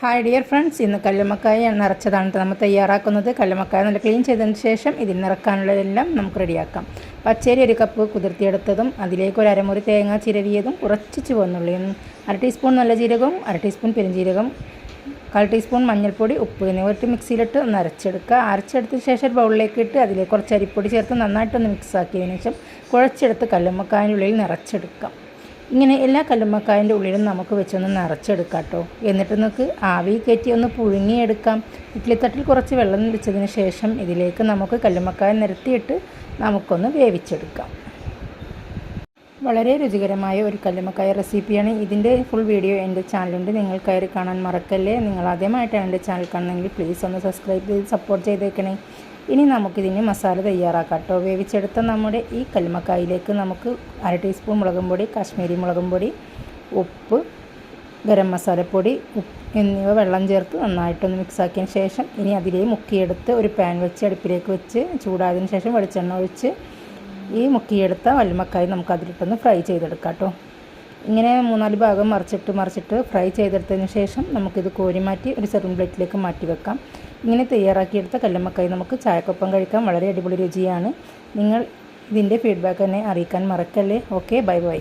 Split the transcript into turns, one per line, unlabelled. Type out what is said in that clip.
Hi dear friends, ഇന്ന് കല്ലുമ്മക്കായ നിറച്ചതാണ് നമ്മൾ തയ്യാറാക്കുന്നത്. കല്ലുമ്മക്കായ നല്ല ക്ലീൻ ചെയ്തതിന് ശേഷം ഇതിൽ നിറക്കാനുള്ളതെല്ലാം നമുക്ക് റെഡിയാക്കാം. പച്ചരി 1 കപ്പ് കുതിർത്തിയെടുത്തതും അതിലേക്ക് ഒരു അരമുറി തേങ്ങ ചിരവിയതും കുറച്ച് ചുവന്നുള്ളിയും 1/2 ടീസ്പൂൺ നല്ല ജീരകവും 1/2 ടീസ്പൂൺ പെരുംജീരകം 1/4 ടീസ്പൂൺ മഞ്ഞൾപ്പൊടി ഉപ്പ് എന്നിവ ഇട്ട് മിക്സിയിലിട്ട് ഒന്ന് അരച്ചെടുക്കുക. അരച്ചെടുത്തതിന് ശേഷം ഒരു ബൗളിലേക്ക് ഇട്ട് അതിലേക്ക് കുറച്ച് അരിപ്പൊടി ചേർത്ത് നന്നായിട്ടൊന്ന് മിക്സ് ആക്കിയതിന് ശേഷം കുഴച്ചെടുത്ത് കല്ലുമ്മക്കായൻ്റെ ഉള്ളിൽ നിറച്ചെടുക്കാം. ഇങ്ങനെ എല്ലാ കല്ലുമ്മക്കായൻ്റെ ഉള്ളിലും നമുക്ക് വെച്ചൊന്ന് നിറച്ചെടുക്കാം കേട്ടോ. എന്നിട്ട് നമുക്ക് ആവി കയറ്റി ഒന്ന് പുഴുങ്ങിയെടുക്കാം. ഇഡ്ഡലിത്തട്ടിൽ കുറച്ച് വെള്ളം വെച്ചതിന് ശേഷം ഇതിലേക്ക് നമുക്ക് കല്ലുമ്മക്കായ നിരത്തിയിട്ട് നമുക്കൊന്ന് വേവിച്ചെടുക്കാം. വളരെ രുചികരമായ ഒരു കല്ലുമ്മക്കായ റെസിപ്പിയാണ്. ഇതിൻ്റെ ഫുൾ വീഡിയോ എൻ്റെ ചാനലുണ്ട്, നിങ്ങൾ കയറി കാണാൻ മറക്കല്ലേ. നിങ്ങൾ ആദ്യമായിട്ടാണ് എൻ്റെ ചാനൽ കാണുന്നതെങ്കിൽ പ്ലീസ് ഒന്ന് സബ്സ്ക്രൈബ് ചെയ്ത് സപ്പോർട്ട് ചെയ്തേക്കണേ. ഇനി നമുക്കിതിന് മസാല തയ്യാറാക്കാം കേട്ടോ. വേവിച്ചെടുത്ത നമ്മുടെ ഈ കല്ലുമ്മക്കായിലേക്ക് നമുക്ക് 1/2 ടീസ്പൂൺ മുളകും പൊടി, കാശ്മീരി മുളകും പൊടി, ഉപ്പ്, ഗരം മസാലപ്പൊടി എന്നിവ വെള്ളം ചേർത്ത് നന്നായിട്ടൊന്ന് മിക്സാക്കിയതിന് ശേഷം ഇനി അതിലേക്ക് മുക്കിയെടുത്ത് ഒരു പാൻ വെച്ച് അടുപ്പിലേക്ക് വെച്ച് ചൂടായതിന് ശേഷം വെളിച്ചെണ്ണ ഒഴിച്ച് ഈ മുക്കിയെടുത്ത കല്ലുമ്മക്കായ നമുക്ക് അതിലിട്ടൊന്ന് ഫ്രൈ ചെയ്തെടുക്കാം കേട്ടോ. ഇങ്ങനെ 3-4 ഭാഗം മറിച്ചിട്ട് ഫ്രൈ ചെയ്തെടുത്തതിന് ശേഷം നമുക്കിത് കോരി മാറ്റി ഒരു സെർവിങ് പ്ലേറ്റിലേക്ക് മാറ്റി വെക്കാം. ഇങ്ങനെ തയ്യാറാക്കിയെടുത്ത കല്ലുമ്മക്കായ നമുക്ക് ചായക്കൊപ്പം കഴിക്കാം. വളരെ അടിപൊളി രുചിയാണ്. നിങ്ങൾ ഇതിൻ്റെ ഫീഡ്ബാക്ക് എന്നെ അറിയിക്കാൻ മറക്കല്ലേ. Okay, bye bye.